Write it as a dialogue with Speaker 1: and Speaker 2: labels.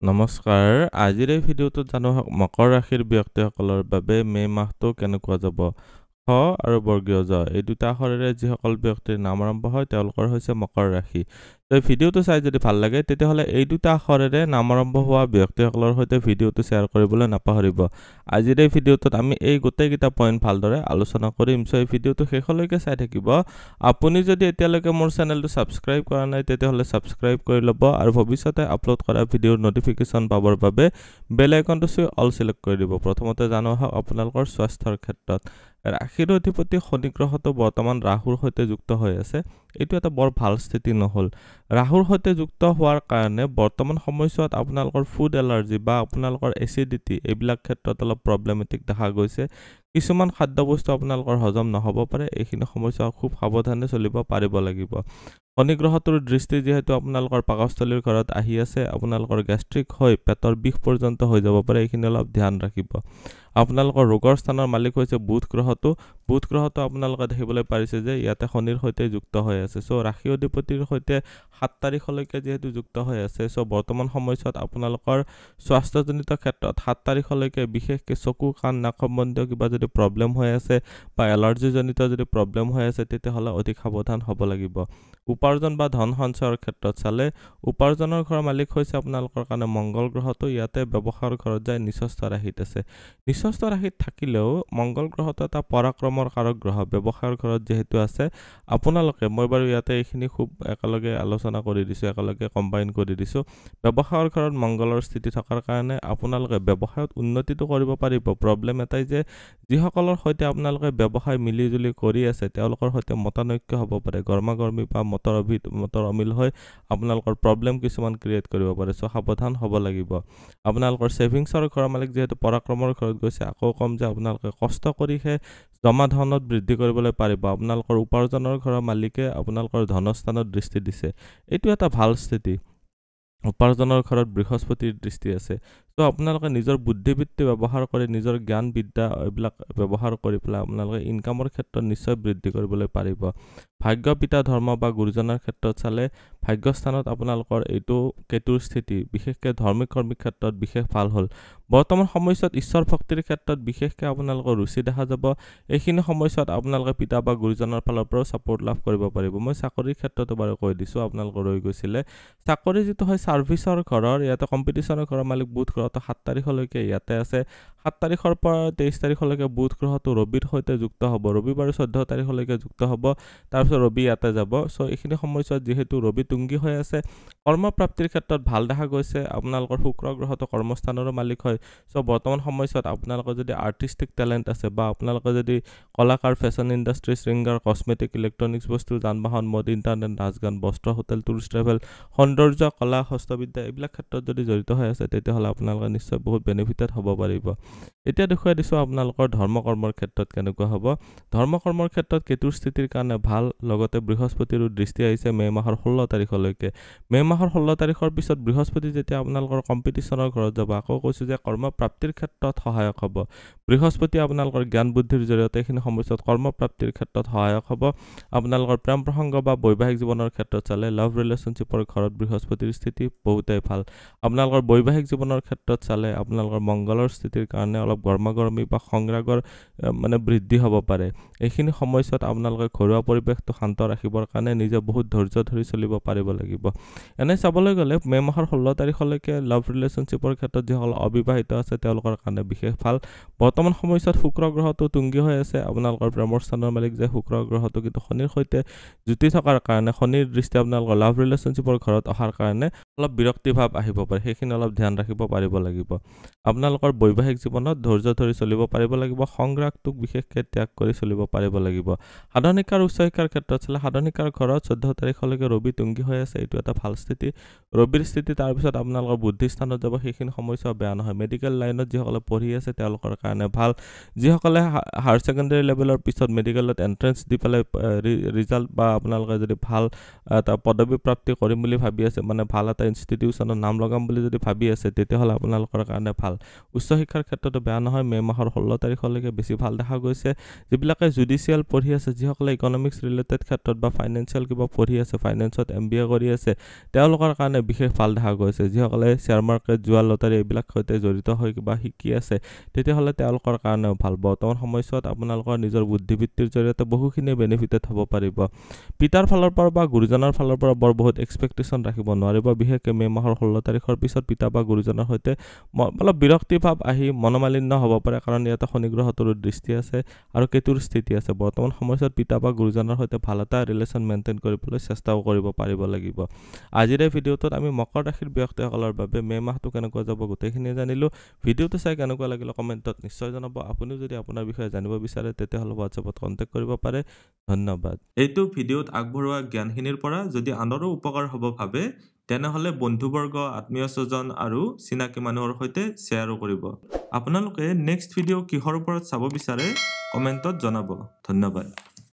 Speaker 1: নমস্কাৰ আজিৰ এই ভিডিঅ'টোত জানো মকৰ ৰাশিৰ ব্যক্তিসকলৰ বাবে মে মাহটো কেনেকুৱা যাব খ আৰু বৰ্গীয় জ এই দুটা আখৰেৰে যিসকল ব্যক্তিৰ নাম আৰম্ভ হয় তেওঁলোকৰ হৈছে মকৰ ৰাশি তো এই ভিডিঅ'টো চাই যদি ভাল লাগে তেতিয়াহ'লে এই দুটা আখৰেৰে নাম আৰম্ভ হোৱা ব্যক্তিসকলৰ সৈতে ভিডিঅ'টো শ্বেয়াৰ কৰিবলৈ নাপাহৰিব আজিৰ এই ভিডিঅ'টোত আমি এই গোটেইকেইটা পইণ্ট ভালদৰে আলোচনা কৰিম সো এই ভিডিঅ'টো শেষলৈকে চাই থাকিব আপুনি যদি এতিয়ালৈকে মোৰ চেনেলটো সাবস্ক্ৰাইব কৰা নাই তেতিয়াহ'লে সাবস্ক্ৰাইব কৰি ল'ব আৰু ভৱিষ্যতে আপলোড কৰা ভিডিঅ'ৰ নটিফিকেশ্যন পাবৰ বাবে বেল আইকনটো চুই অল সিলেক্ট কৰি দিব প্ৰথমতে জানো আহক আপোনালোকৰ স্বাস্থ্যৰ ক্ষেত্ৰত ৰাশিৰ অধিপতি শনি গ্ৰহটো বৰ্তমান ৰাহুৰ সৈতে যুক্ত হৈ আছে এইটো এটা বৰ ভাল স্থিতি নহল ৰাহুৰ সৈতে যুক্ত হোৱাৰ কাৰণে বৰ্তমান সময়ছোৱাত আপোনালোকৰ ফুড এলাৰ্জি বা আপোনালোকৰ এচিডিটি এইবিলাক ক্ষেত্ৰত অলপ প্ৰবলেমেটিক দেখা গৈছে কিছুমান খাদ্য বস্তু আপোনালোকৰ হজম নহব পাৰে এইখিনি সমস্যা খুব সাৱধানে চলিব পাৰিব লাগিব শনি গ্ৰহটোৰ দৃষ্টি যেহেতু আপোনালোকৰ পাকস্থলীৰ ঘৰত আহি আছে আপোনালোকৰ গ্যাস্ট্ৰিক হৈ পেটৰ বিষ পৰ্যন্ত হৈ যাব পাৰে এইখিনি অলপ ধ্যান ৰাখিব আপোনালোকৰ ৰোগৰ স্থানৰ মালিক হৈছে বুধ গ্ৰহটো আপোনালোকে দেখিবলৈ পাৰিছে যে ইয়াতে শনিৰ সৈতে যুক্ত হৈ আছে সো ৰাশি অধিপতিৰ সৈতে 7 তাৰিখলৈকে যেহেতু যুক্ত হৈ আছে সো বৰ্তমান সময়ছোৱাত আপোনালোকৰ স্বাস্থ্যজনিত ক্ষেত্ৰত 7 তাৰিখলৈকে বিশেষকৈ চকু কাণ নাক সম্বন্ধীয় কিবা যদি প্ৰবলেম হৈ আছে বা এলাৰ্জি জনিত যদি প্ৰবলেম হৈ আছে তেতিয়াহ'লে অধিক সাৱধান হ'ব লাগিব উপাৰ্জন বা ধন সঞ্চয়ৰ ক্ষেত্ৰত চালে উপাৰ্জনৰ ঘৰৰ মালিক হৈছে আপোনালোকৰ কাৰণে মংগল গ্ৰহটো ইয়াতে ব্যৱসায়ৰ ঘৰত যায় নিচস্থ ৰাশিত আছে নিচস্থ ৰাশিত থাকিলেও মংগল গ্ৰহটো এটা পৰাক্ৰমৰ কাৰক গ্ৰহ ব্যৱসায়ৰ ঘৰত যেহেতু আছে আপোনালোকে মই বাৰু ইয়াতে এইখিনি খুব একেলগে আলোচনা কৰি দিছো একেলগে কম্বাইন কৰি দিছো ব্যৱসায়ৰ ঘৰত মংগলৰ স্থিতি থকাৰ কাৰণে আপোনালোকে ব্যৱসায়ত উন্নতিটো কৰিব পাৰিব প্ৰবলেম এটাই যে যিসকলৰ সৈতে আপোনালোকে ব্যৱসায় মিলিজুলি কৰি আছে তেওঁলোকৰ সৈতে মতানৈক্য হ'ব পাৰে গৰমাগৰমি বা মতৰ অমিল হৈ আপোনালোকৰ প্ৰবলেম কিছুমান ক্ৰিয়েট কৰিব পাৰে সো সাৱধান হ'ব লাগিব আপোনালোকৰ সেভিংছৰ ঘৰৰ মালিক যেহেতু পৰাক্ৰমৰ ঘৰত গৈছে আকৌ কম যে আপোনালোকে কষ্ট কৰিহে জমা ধনত বৃদ্ধি কৰিবলৈ পাৰিব আপোনালোকৰ উপাৰ্জনৰ ঘৰৰ মালিকে আপোনালোকৰ ধনস্থানত দৃষ্টি দিছে এইটো এটা ভাল স্থিতি উপাৰ্জনৰ ঘৰত বৃহস্পতিৰ দৃষ্টি আছে তো আপোনালোকে নিজৰ বুদ্ধিবৃত্তি ব্যৱহাৰ কৰি নিজৰ জ্ঞান বিদ্যা এইবিলাক ব্যৱহাৰ কৰি পেলাই আপোনালোকে ইনকামৰ ক্ষেত্ৰত নিশ্চয় বৃদ্ধি কৰিবলৈ পাৰিব ভাগ্য পিতা ধৰ্ম বা গুৰুজনৰ ক্ষেত্ৰত চালে ভাগ্যস্থানত আপোনালোকৰ এইটো কেতুৰ স্থিতি বিশেষকৈ ধাৰ্মিক কৰ্মীৰ ক্ষেত্ৰত বিশেষ ভাল হ'ল বৰ্তমান সময়ছোৱাত ঈশ্বৰ ভক্তিৰ ক্ষেত্ৰত বিশেষকৈ আপোনালোকৰ ৰুচি দেখা যাব এইখিনি সময়ছোৱাত আপোনালোকে পিতা বা গুৰুজনৰ ফালৰ পৰা সাপোৰ্ট লাভ কৰিব পাৰিব মই চাকৰিৰ ক্ষেত্ৰতো বাৰু কৈ দিছো আপোনালোকৰ ৰৈ গৈছিলে চাকৰি যেটো হয় সাৰ্ভিসৰ ঘৰৰ ইয়াতে কম্পিটিশনৰ ঘৰৰ মালিক বুধ গ্ৰহটো 7 তাৰিখলৈকে ইয়াতে আছে 7 তাৰিখৰ পৰা 23 তাৰিখলৈকে বুধ গ্ৰহটো ৰবিৰ সৈতে যুক্ত হ'ব ৰবিবাৰ 14 তাৰিখলৈকে যুক্ত হ'ব তাৰপিছত ৰবি ইয়াতে যাব সো এইখিনি সময়ছোৱাত যেহেতু ৰবি তুংগী হৈ আছে কৰ্মপ্ৰাপ্তিৰ ক্ষেত্ৰত ভাল দেখা গৈছে আপোনালোকৰ শুক্ৰ গ্ৰহটো কৰ্মস্থানৰ মালিক হয় সো বৰ্তমান সময়ছোৱাত আপোনালোকৰ যদি আৰ্টিস্টিক টেলেন্ট আছে বা আপোনালোকৰ যদি কলাকাৰ fashion industry singer cosmetic electronics বস্তু যানবাহন মদ ইন্টাৰনেট নাচ গান বস্ত্ৰ হোটেল টুৰিষ্ট ট্ৰেভেল সৌন্দৰ্য কলা হস্তবিদ্যা এইবিলাক ক্ষেত্ৰত যদি জড়িত হৈ আছে তেতিয়াহ'লে আপোনালোকে নিশ্চয় বহুত বেনিফিটেড হ'ব পাৰিব এতিয়া দেখুৱাই দিছো আপোনালোকৰ ধৰ্ম কৰ্মৰ ক্ষেত্ৰত কেনেকুৱা হ'ব ধৰ্ম কৰ্মৰ ক্ষেত্ৰত কেতুৰ স্থিতিৰ কাৰণে ভাল লগতে বৃহস্পতিৰ দৃষ্টি আহিছে মে মাহৰ 16 তাৰিখলৈকে মে মাহৰ 16 তাৰিখৰ পিছত বৃহস্পতি যেতিয়া আপোনালোকৰ কম্পিটিশনৰ ঘৰত যাব আকৌ কৈছো যে কৰ্ম প্ৰাপ্তিৰ ক্ষেত্ৰত সহায়ক হ'ব বৃহস্পতি আপোনালোকৰ জ্ঞান বুদ্ধিৰ জৰিয়তে এইখিনি সময়ছোৱাত কৰ্ম প্ৰাপ্তিৰ ক্ষেত্ৰত সহায়ক হ'ব আপোনালোকৰ প্ৰেম প্ৰসংগ বা বৈবাহিক জীৱনৰ ক্ষেত্ৰত চালে লাভ ৰিলেশনশ্বিপৰ ঘৰত বৃহস্পতিৰ স্থিতি বহুতেই ভাল আপোনালোকৰ বৈবাহিক জীৱনৰ ক্ষেত্ৰত চালে আপোনালোকৰ মংগলৰ স্থিতিৰ কাৰণে অলপ গৰমাগৰমি বা সংৰাগৰ মানে বৃদ্ধি হ'ব পাৰে এইখিনি সময়ছোৱাত আপোনালোকে ঘৰুৱা পৰিৱেশটো শান্ত ৰাখিবৰ কাৰণে নিজে বহুত ধৈৰ্য ধৰি চলিব পাৰিব লাগিব এনে চাবলৈ গ'লে মে মাহৰ 16 তাৰিখলৈকে লাভ ৰিলেশনশ্বিপৰ ক্ষেত্ৰত যিসকল অবিবাহিত আছে তেওঁলোকৰ কাৰণে বিশেষ ভাল বৰ্তমান সময়ছোৱাত শুক্ৰ গ্ৰহটো তুংগী হৈ আছে আপোনালোকৰ প্ৰেমৰ স্থানৰ মালিক যে শুক্ৰ গ্ৰহটো কিন্তু শনিৰ সৈতে যুতি থকাৰ কাৰণে শনিৰ দৃষ্টি আপোনালোকৰ লাভ ৰিলেশনশ্বিপৰ ঘৰত অহাৰ কাৰণে অলপ বিৰক্তি ভাৱ আহিব পাৰে সেইখিনি অলপ ধ্যান ৰাখিব পাৰিব লাগিব আপোনালোকৰ বৈবাহিক জীৱনত ধৈৰ্য ধৰি চলিব পাৰিব লাগিব সংগ্ৰাহটোক বিশেষকৈ ত্যাগ কৰি চলিব পাৰিব লাগিব সাধনিকাৰ উচ্চ শিক্ষাৰ ক্ষেত্ৰত চালে সাধনিকাৰ ঘৰত 14 তাৰিখলৈকে ৰবি তুংগী হৈ আছে এইটো এটা ভাল স্থিতি ৰবিৰ স্থিতি তাৰ পিছত আপোনালোকৰ বুদ্ধি স্থানত যাব সেইখিনি সময়ছোৱা বেয়া নহয় মেডিকেল লাইনত যিসকলে পঢ়ি আছে তেওঁলোকৰ কাৰণে ভাল যিসকলে হায়াৰ সেকেন্ডাৰী লেভেলৰ পিছত মেডিকেলত এন্ট্ৰেন্স দি পেলাই ৰিজাল্ট বা আপোনালোকে যদি ভাল এটা পদবী প্ৰাপ্তি কৰিম বুলি ভাবি আছে মানে ভাল এটা ইনষ্টিটিউচনৰ নাম লগাম বুলি যদি ভাবি আছে তেতিয়াহ'লে আপোনালোকৰ কাৰণে ভাল। উচ্চ শিক্ষাৰ ক্ষেত্ৰতো বেয়া নহয়, মে' মাহৰ 16 তাৰিখলৈকে বেছি ভাল দেখা গৈছে। যিবিলাকে জুডিচিয়েল পঢ়ি আছে, যিসকলে ইকনমিক্স ৰিলেটেড ক্ষেত্ৰত বা ফাইনেন্সিয়েল কিবা পঢ়ি আছে, ফাইনেন্সত MBA কৰি আছে, তেওঁলোকৰ কাৰণে বিশেষ ভাল দেখা গৈছে। যিসকলে শ্বেয়াৰ মাৰ্কেট, জুৱা লটাৰী এইবিলাক সৈতে জড়িত হৈ কিবা শিকি আছে, তেতিয়াহ'লে তেওঁলোকৰ কাৰণেও ভাল। বৰ্তমান সময়ছোৱাত আপোনালোকৰ নিজৰ বুদ্ধিবৃত্তিৰ জৰিয়তে বহুখিনি বেনিফিটেড হ'ব পাৰিব। পিতাৰ ফালৰ পৰা বা গুৰুজনৰ ফালৰ পৰা বৰ বহুত এক্সপেক্টেশ্যন ৰাখিব নোৱাৰিব। বিশেষকৈ মে' মাহৰ 16 তাৰিখৰ পিছত পিতা বা গুৰুজনৰ সৈতে অলপ বিৰক্তি ভাৱ আহি মনোমালিন্য হ'ব পাৰে, কাৰণ ইয়াতে শনি গ্ৰহটোৰ দৃষ্টি আছে আৰু কেতুৰ স্থিতি আছে। বৰ্তমান সময়ছোৱাত পিতা বা গুৰুজনৰ সৈতে ভাল এটা ৰিলেশ্যন মেইনটেইন কৰিবলৈ চেষ্টাও কৰিব পাৰিব লাগিব। আজিৰ এই ভিডিঅ'টোত আমি মকৰ ৰাশিৰ ব্যক্তিসকলৰ বাবে মে' মাহটো কেনেকুৱা যাব গোটেইখিনি জানিলোঁ। ভিডিঅ'টো চাই কেনেকুৱা লাগিলে কমেণ্টত নিশ্চয় জনাব। আপুনিও যদি আপোনাৰ বিষয়ে জানিব বিচাৰে তেতিয়াহ'লে হোৱাটছএপত কণ্টেক্ট কৰিব পাৰে। ধন্যবাদ। এইটো ভিডিঅ'ত আগবঢ়োৱা জ্ঞানখিনিৰ পৰা যদি আনৰো উপকাৰ হ'ব ভাবে, তেনেহ'লে বন্ধুবৰ্গ, আত্মীয় স্বজন আৰু চিনাকি মানুহৰ সৈতে শ্বেয়াৰো কৰিব। আপোনালোকে নেক্সট ভিডিঅ' কিহৰ ওপৰত চাব বিচাৰে কমেণ্টত জনাব। ধন্যবাদ।